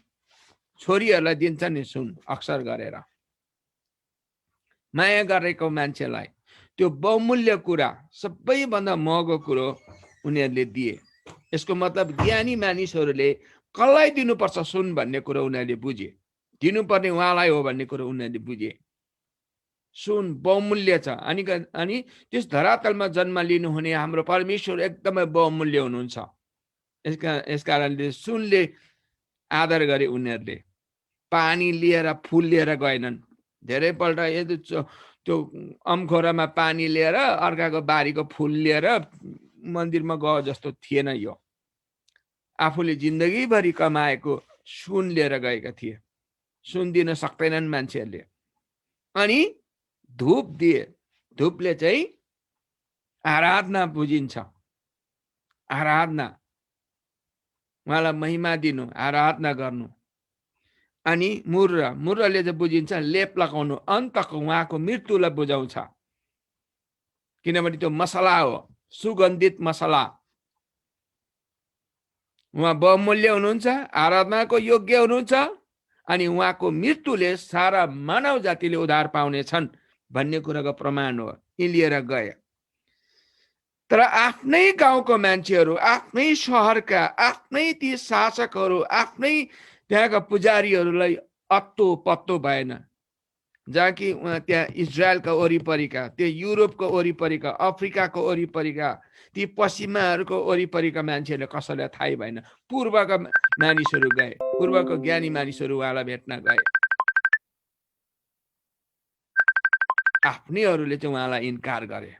छोरीहरूलाई दिन्छ नि सुन, अक्सर गरेर माया गरेको मान्छेलाई त्यो बहुमूल्य कुरा, सबैभन्दा महँगो कुरो उनीहरूले दिए। यसको मतलब ज्ञानी मानिसहरूले कसलाई दिनुपर्छ सुन भन्ने कुरो उनीहरूले बुझे, दिनुपर्ने उहाँलाई हो भन्ने कुरो उनीहरूले बुझे। सुन बहुमूल्य छ, अनि त्यस धरातलमा जन्म लिनुहुने हाम्रो परमेश्वर एकदमै बहुमूल्य हुनुहुन्छ। यस कारणले सुनले आदर गरे उनीहरूले। पानी लिएर, फुल लिएर गएनन्। धेरैपल्ट त्यो अम्खोरामा पानी लिएर अर्काको बारीको फुल लिएर मन्दिरमा गयो जस्तो थिएन। यो आफूले जिन्दगीभरि कमाएको सुन लिएर गएका थिए। सुन दिन सक्दैनन् मान्छेहरूले। अनि धूप दिए। धूपले चाहिँ आराधना बुझिन्छ, आराधना, उहाँलाई महिमा दिनु, आराधना गर्नु। अनि मुर्रले चाहिँ बुझिन्छ लेप लगाउनु, अन्तको उहाँको मृत्युलाई बुझाउँछ। किनभने त्यो मसला हो, सुगन्धित मसला। उहाँ बहुमूल्य हुनुहुन्छ, आराधनाको योग्य हुनुहुन्छ, अनि उहाँको मृत्युले सारा मानव जातिले उद्धार पाउनेछन् भन्ने कुराको प्रमाण हो। यी लिएर गए। तर आफ्नै गाउँको मान्छेहरू, आफ्नै सहरका, आफ्नै ती शासकहरू, आफ्नै त्यहाँका पुजारीहरूलाई अत्तो पत्तो भएन। जहाँ कि त्यहाँ इजरायलका वरिपरिका, त्यो युरोपको वरिपरिका, अफ्रिकाको वरिपरिका, ती पश्चिमाहरूको वरिपरिका मान्छेहरूले कसैलाई थाहै भएन। पूर्वका मानिसहरू गए, पूर्वको ज्ञानी मानिसहरू उहाँलाई भेट्न गए। आफ्नैहरूले चाहिँ उहाँलाई इन्कार गरे।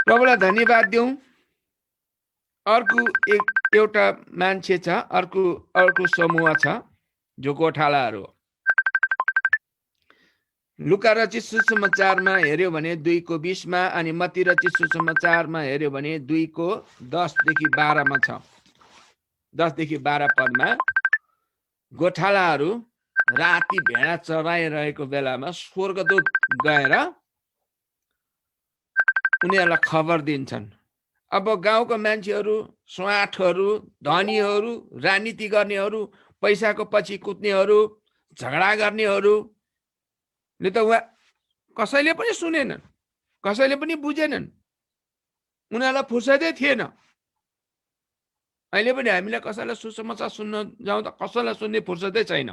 प्रभुलाई धन्यवाद दिउँ। अर्को एउटा मान्छे छ, अर्को समूह छ जो गोठालाहरू। लुका रचित सुसमाचारमा हेर्यो भने 2:20 अनि मत्ती रचित सुसमाचारमा हेर्यो भने 2:10-12 छ। 10-12 पदमा गोठालाहरू राति भेडा चराइरहेको बेलामा स्वर्गदूत गएर उनीहरूलाई खबर दिन्छन्। अब गाउँको मान्छेहरू, स्वाटहरू, धनीहरू, राजनीति गर्नेहरू, पैसाको पछि कुद्नेहरू, झगडा गर्नेहरूले त कसैले पनि सुनेनन्, कसैले पनि बुझेनन्। उनीहरूलाई फुर्सदै थिएन। अहिले पनि हामीलाई कसैलाई सुसमाचार सुन्न जाउँदा कसैलाई सुन्ने फुर्सदै छैन।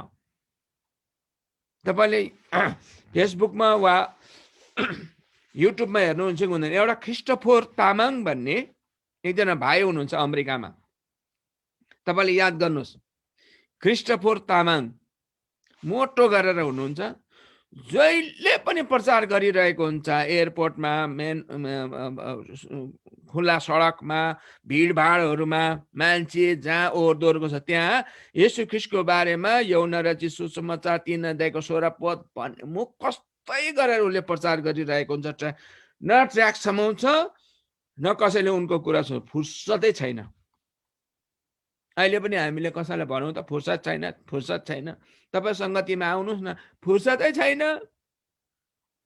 तपाईँले फेसबुकमा वा युट्युबमा हेर्नुहुन्छ कि हुँदैन, एउटा क्रिस्टोफर तामाङ भन्ने एकजना भाइ हुनुहुन्छ अमेरिकामा। तपाईँले याद गर्नुहोस्, क्रिस्टोफर तामाङ मोटो गरेर हुनुहुन्छ, जहिले पनि प्रचार गरिरहेको हुन्छ। एयरपोर्टमा, खुला सडकमा, भिडभाडहरूमा, मान्छे जहाँ ओहोरदोहोरको छ त्यहाँ येशू ख्रीष्टको बारेमा, यौन रची सुसमाचार 3 अध्यायको 16 पद भन्ने मुख कस्तै गरेर उसले प्रचार गरिरहेको हुन्छ। न ट्र्याक समाउँछ, न कसैले उनको कुरा सुन्छ, फुर्सदै छैन। अहिले पनि हामीले कसैलाई भनौँ त फुर्सद छैन, फुर्सद छैन। तपाईँ सङ्गतिमा आउनुहोस् न, फुर्सदै छैन।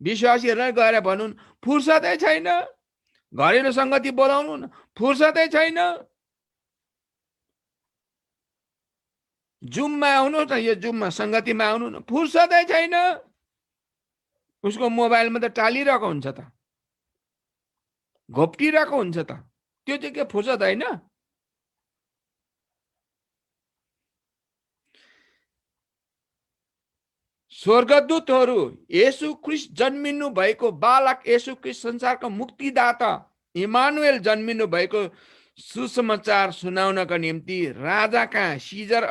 विश्वासीहरूलाई गएर भनौँ फुर्सदै छैन। घरेलु सङ्गति बोलाउनु न, फुर्सदै छैन। जुममा आउनुहोस् न, यो जुममा सङ्गतिमा आउनु न, फुर्सदै छैन। उसको मोबाइलमा त टालिरहेको हुन्छ त, घोप्टिरहेको हुन्छ त, त्यो चाहिँ के फुर्सद होइन? स्वर्गदूतहरू येशू ख्रीष्ट जन्मिनु भएको बालक येशू ख्रीष्ट संसारको मुक्तिदाता इमानुएल जन्मिनु भएको सुसमाचार सुनाउनका निम्ति राजा कहाँ, सिजर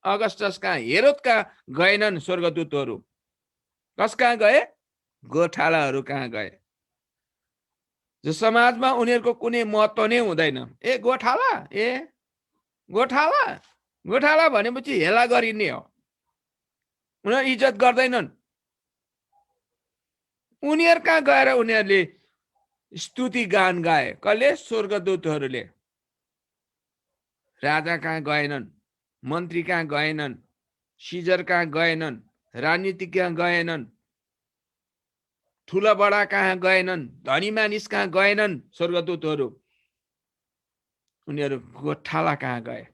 अगस्टस कहाँ, हेरोद कहाँ गएनन्। स्वर्गदूतहरू कस कहाँ गए? गोठालाहरू कहाँ गए, जो समाजमा उनीहरूको कुनै महत्त्व नै हुँदैन। ए गोठाला, ए गोठाला, गोठाला भनेपछि हेला गरिने हो। उनीहरू इज्जत गर्दैनन्। उनीहरू कहाँ गएर उनीहरूले स्तुति गान गाए? कसले? स्वर्गदूतहरूले। राजा कहाँ गएनन्, मन्त्री कहाँ गएनन्, सिजर कहाँ गएनन्, राजनीतिक कहाँ गएनन्, ठुला बडा कहाँ गएनन्, धनी मानिस कहाँ गएनन् स्वर्गदूतहरू। उनीहरू गोठाला कहाँ गए।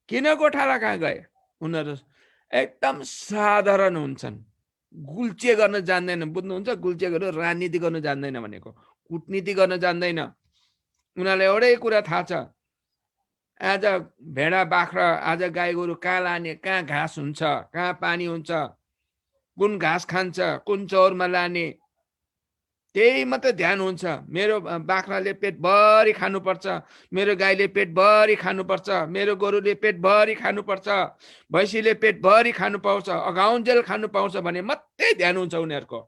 किन गोठाला कहाँ गए? उनीहरू एकदम साधारण हुन्छन्, गुल्चे गर्न जान्दैन। बुझ्नुहुन्छ? गुल्चे गर्नु राजनीति गर्न जान्दैन भनेको, कुटनीति गर्न जान्दैन। उनीहरूलाई एउटै कुरा थाहा छ, आज भेडा बाख्रा, आज गाई गोरु कहाँ लाने, कहाँ घाँस हुन्छ, कहाँ पानी हुन्छ, कुन घाँस खान्छ, कुन चौरमा लाने, त्यही मात्रै ध्यान हुन्छ। मेरो बाख्राले पेटभरि खानुपर्छ, मेरो गाईले पेटभरि खानुपर्छ, मेरो गोरुले पेटभरि खानुपर्छ, भैँसीले पेटभरि खानु पाउँछ, अघाउन्जेल खानु पाउँछ भने मात्रै ध्यान हुन्छ उनीहरूको।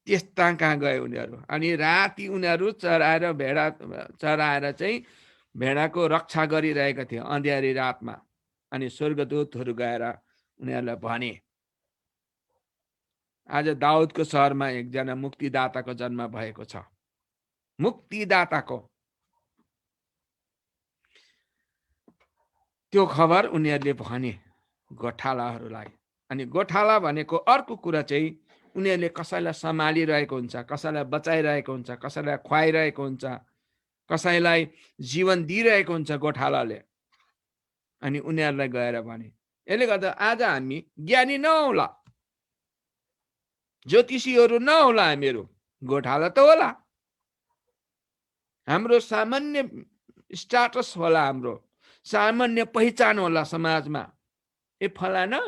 त्यस्ता कहाँ गए उनीहरू? अनि राति उनीहरू चराएर, भेडा चराएर चाहिँ भेडाको रक्षा गरिरहेका थिए अँध्यारी रातमा। अनि स्वर्गदूतहरू गएर उनीहरूलाई भने, आज दाउदको सहरमा एकजना मुक्तिदाताको जन्म भएको छ। मुक्तिदाताको त्यो खबर उनीहरूले भने गोठालाहरूलाई। अनि गोठाला भनेको अर्को कुरा चाहिँ उनीहरूले कसैलाई सम्हालिरहेको हुन्छ, कसैलाई बचाइरहेको हुन्छ, कसैलाई खुवाइरहेको हुन्छ, कसैलाई जीवन दिइरहेको हुन्छ गोठालाले। अनि उनीहरूलाई गएर भने, यसले गर्दा आज हामी ज्ञानी नहोला, ज्योतिषीहरू नहोला, हामीहरू गोठाला त होला। हाम्रो सामान्य स्टाटस होला, हाम्रो सामान्य पहिचान होला समाजमा। ए फलाना,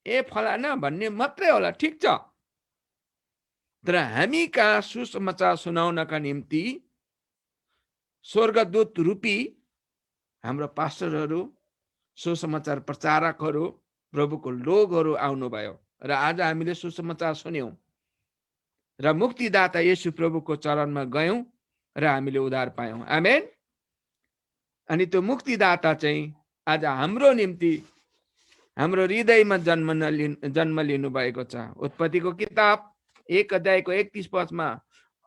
ए फलाना भन्ने मात्रै होला, ठिक छ। तर हामी कहाँ सुसमाचार सुनाउनका निम्ति स्वर्गदूत रूपी हाम्रो पास्टरहरू, सुसमाचार प्रचारकहरू, प्रभुको लोकहरू आउनुभयो र आज हामीले सुसमाचार सुन्यौं र मुक्तिदाता येशू प्रभुको चरणमा गयौं र हामीले उद्धार पायौं। आमेन। अनि त्यो मुक्तिदाता चाहिँ आज हाम्रो निम्ति हाम्रो हृदयमा जन्म लिनु भएको छ। उत्पत्तिको किताब 1 अध्यायको 31 पदमा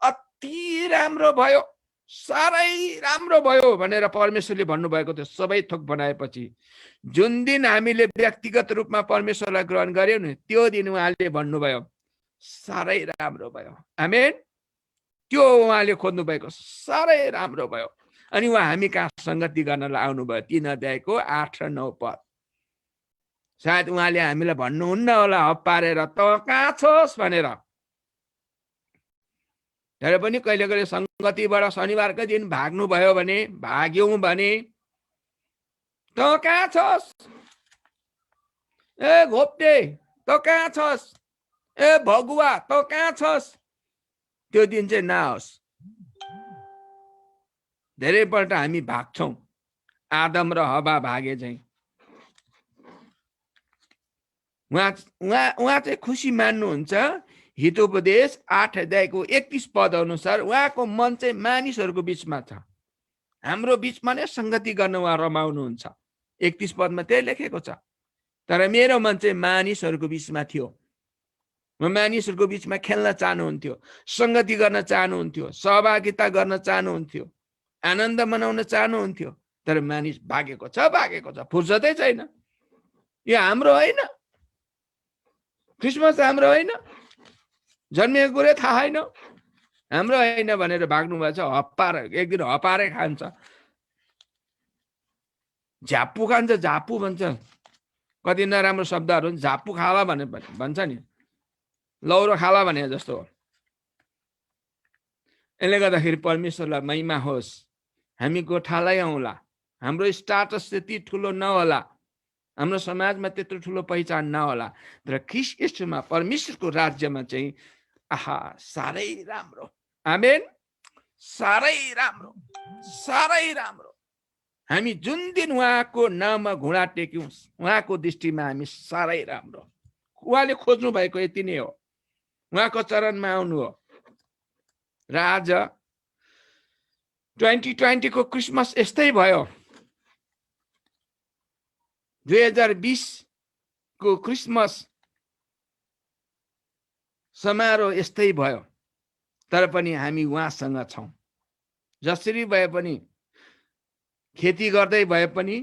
अति राम्रो भयो, साह्रै राम्रो भयो भनेर परमेश्वरले भन्नुभएको थियो। सबै थोक बनाएपछि जुन दिन हामीले व्यक्तिगत रूपमा परमेश्वरलाई ग्रहण गर्यौं नि, त्यो दिन उहाँले भन्नुभयो साह्रै राम्रो भयो। आमेन। त्यो उहाँले खोज्नु भएको साह्रै राम्रो भयो। अनि उहाँ हामी कहाँ संगति गर्नलाई आउनुभयो। 3 अध्यायको 8 र 9 पद। सायद उहाँले हामीलाई भन्नुहुन्न होला हप्पारेर, त कहाँ छोस् भनेर, तर पनि कहिले कहिले सङ्गतिबाट शनिबारकै दिन भाग्नुभयो भने, भाग्यौँ भने, त कहाँ छस्, ए घोप्टे त कहाँ छस्, ए भगुवा त कहाँ छस्, त्यो दिन चाहिँ नआओस्। धेरैपल्ट हामी भाग्छौँ, आदम र हवा भागे चाहिँ। उहाँ चाहिँ खुसी मान्नुहुन्छ। हितोपदेश 8 अध्यायको 31 पद अनुसार उहाँको मन चाहिँ मानिसहरूको बिचमा छ, हाम्रो बिचमा नै संगति गर्न उहाँ रमाउनुहुन्छ। 31 पदमा त्यही लेखेको छ। तर मेरो मन चाहिँ मानिसहरूको बिचमा थियो, म मानिसहरूको बिचमा खेल्न चाहनुहुन्थ्यो, संगति गर्न चाहनुहुन्थ्यो, सहभागिता गर्न चाहनुहुन्थ्यो, आनन्द मनाउन चाहनुहुन्थ्यो। तर मानिस भागेको छ, फुर्सदै छैन। यो हाम्रो होइन, क्रिसमस हाम्रो होइन, जन्मिएको कुरै थाहा छैन, हाम्रो होइन भनेर भाग्नु भएछ। हप्पार एक दिन हपारै खान्छ, झाप्पु खान्छ, झाप्पु भन्छ। कति नराम्रो शब्दहरू झाप्पु खाला भने भन्छ नि, लौरो खाला भने जस्तो हो। यसले गर्दाखेरि परमेश्वरलाई महिमा होस्, हामी गोठालै आउँला, हाम्रो स्टाटस त्यति ठुलो नहोला, हाम्रो समाजमा त्यत्रो ठुलो पहिचान नहोला, तर ख्रीष्ट येशूमा परमेश्वरको राज्यमा चाहिँ आहा साह्रै राम्रो। आमेन। साह्रै राम्रो, साह्रै राम्रो। हामी जुन दिन उहाँको नाममा घुँडा टेक्यौँ, उहाँको दृष्टिमा हामी साह्रै राम्रो। उहाँले खोज्नु भएको यति नै हो, उहाँको चरणमा आउनु हो। र आज 2020 को क्रिसमस यस्तै भयो। 2020 को क्रिसमस समारोह यस्तै भयो। तर पनि हामी उहाँसँग छौँ। जसरी भए पनि, खेती गर्दै भए पनि,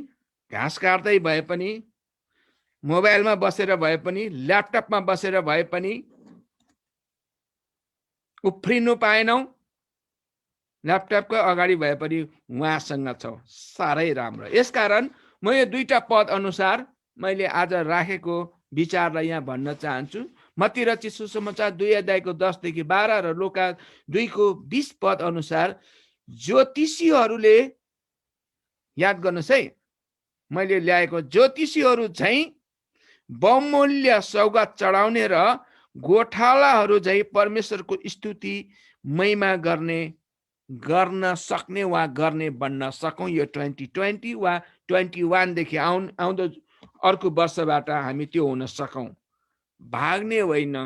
घाँस काट्दै भए पनि, मोबाइलमा बसेर भए पनि, ल्यापटपमा बसेर भए पनि उफ्रिनु पाएनौँ, ल्यापटपको अगाडि भए पनि उहाँसँग छौँ। साह्रै राम्रो। यसकारण म यो दुईटा पद अनुसार मैले आज राखेको विचारलाई यहाँ भन्न चाहन्छु। मत्ती रचित सुसमाचार 2 अध्यायको 10 देखि 12 र लुका 2 को 20 पद अनुसार ज्योतिषीहरूले, याद गर्नुहोस् है, मैले ल्याएको ज्योतिषीहरू चाहिँ बहुमूल्य सौगात चढाउने र गोठालाहरू चाहिँ परमेश्वरको स्तुति महिमा गर्न सक्ने वा गर्ने बन्न सकौँ। यो 2020 वा 21 देखि आउँदो अर्को वर्षबाट हामी त्यो हुन सकौँ। भाग्ने होइन,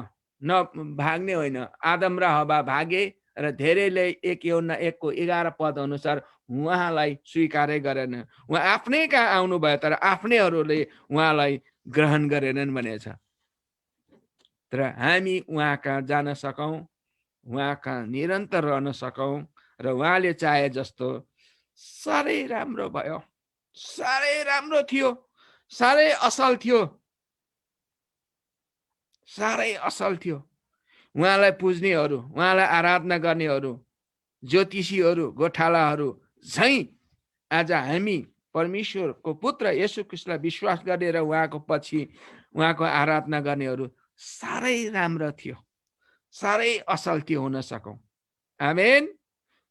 भाग्ने होइन। आदम र हवा भागे र धेरैले 1 यूहन्ना 1 को 11 पद अनुसार उहाँलाई स्वीकारै गरेन। उहाँ आफ्नै कहाँ आउनु भयो, तर आफ्नैहरूले उहाँलाई ग्रहण गरेनन् भनेछ। तर हामी उहाँ कहाँ जान सकौँ, उहाँ कहाँ निरन्तर रहन सकौँ र उहाँले चाहे जस्तो। साह्रै राम्रो भयो, साह्रै राम्रो थियो, साह्रै असल थियो, साह्रै असल थियो। उहाँलाई पुज्नेहरू, उहाँलाई आराधना गर्नेहरू, ज्योतिषीहरू, गोठालाहरू झैँ आज हामी परमेश्वरको पुत्र येशू ख्रीष्टलाई विश्वास गरेर उहाँको पछि उहाँको आराधना गर्नेहरू साह्रै राम्रो थियो, साह्रै असल थियो हुन सकौँ। आमेन।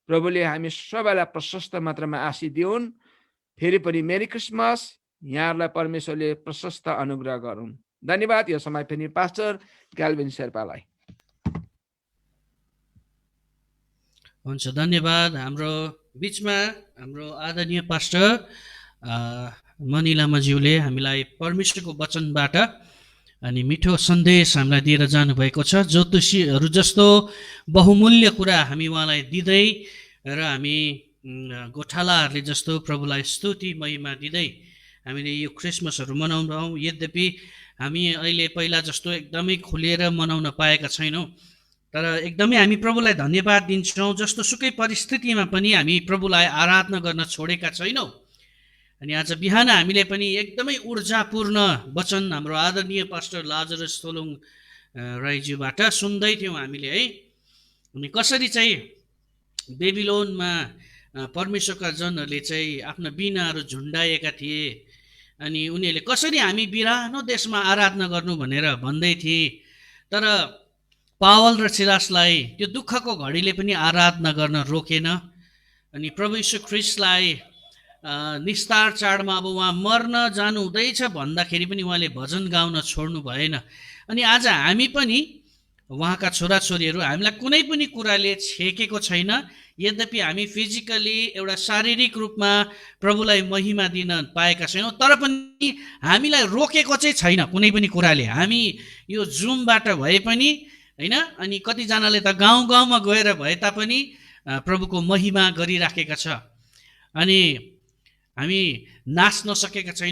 प्रभुले हामी सबैलाई प्रशस्त मात्रामा आशीष दिउन्। फेरि पनि मेरी क्रिसमस। यहाँहरूलाई परमेश्वरले प्रशस्त अनुग्रह गरून्। धन्यवाद। यो समय फेरि पास्टर क्याल्भिन शेर्पालाई। हुन्छ, धन्यवाद। हाम्रो बिचमा हाम्रो आदरणीय पास्टर मणि लामाज्यूले हामीलाई परमेश्वरको वचनबाट अनि मिठो सन्देश हामीलाई दिएर जानुभएको छ। ज्योतिषीहरू जस्तो बहुमूल्य कुरा हामी उहाँलाई दिँदै र हामी गोठालाहरूले जस्तो प्रभुलाई स्तुति महिमा दिँदै हामीले यो क्रिसमसहरू मनाउँछौँ। यद्यपि हामी अहिले पहिला जस्तो एकदमै खुलेर मनाउन पाएका छैनौँ, तर एकदमै हामी प्रभुलाई धन्यवाद दिन्छौँ। जस्तो सुकै परिस्थितिमा पनि हामी प्रभुलाई आराधना गर्न छोडेका छैनौँ। अनि आज बिहान हामीले पनि एकदमै ऊर्जापूर्ण वचन हाम्रो आदरणीय पास्टर लाजरस तोलुङ राईज्यूबाट सुन्दै थियौँ हामीले है। अनि कसरी चाहिँ बेबिलोनमा परमेश्वरका जनहरूले चाहिँ आफ्ना बिनाहरू झुन्डाएका थिए, अनि उनीहरूले कसरी हामी बिरानो देशमा आराधना गर्नु भनेर भन्दै थिए। तर पावल र सिलासलाई त्यो दुःखको घडीले पनि आराधना गर्न रोकेन। अनि प्रभु यीशु ख्रिस्टलाई निस्तार चाडमा अब उहाँ मर्न जानु हुँदैछ भन्दाखेरि पनि उहाँले भजन गाउन छोड्नु भएन। अनि आज हामी पनि उहाँका छोराछोरीहरू, हामीलाई कुनै पनि कुराले छेकेको छैन। यद्यपि हामी फिजिकली एउटा शारीरिक रूपमा प्रभुलाई महिमा दिन पाएका छैनौँ, तर पनि हामीलाई रोकेको चाहिँ छैन कुनै पनि कुराले। हामी यो जुमबाट भए पनि होइन, अनि कतिजनाले त गाउँ गाउँमा गएर भए तापनि प्रभुको महिमा गरिराखेका छ। अनि हामी नाच्न सकेका छैनौँ,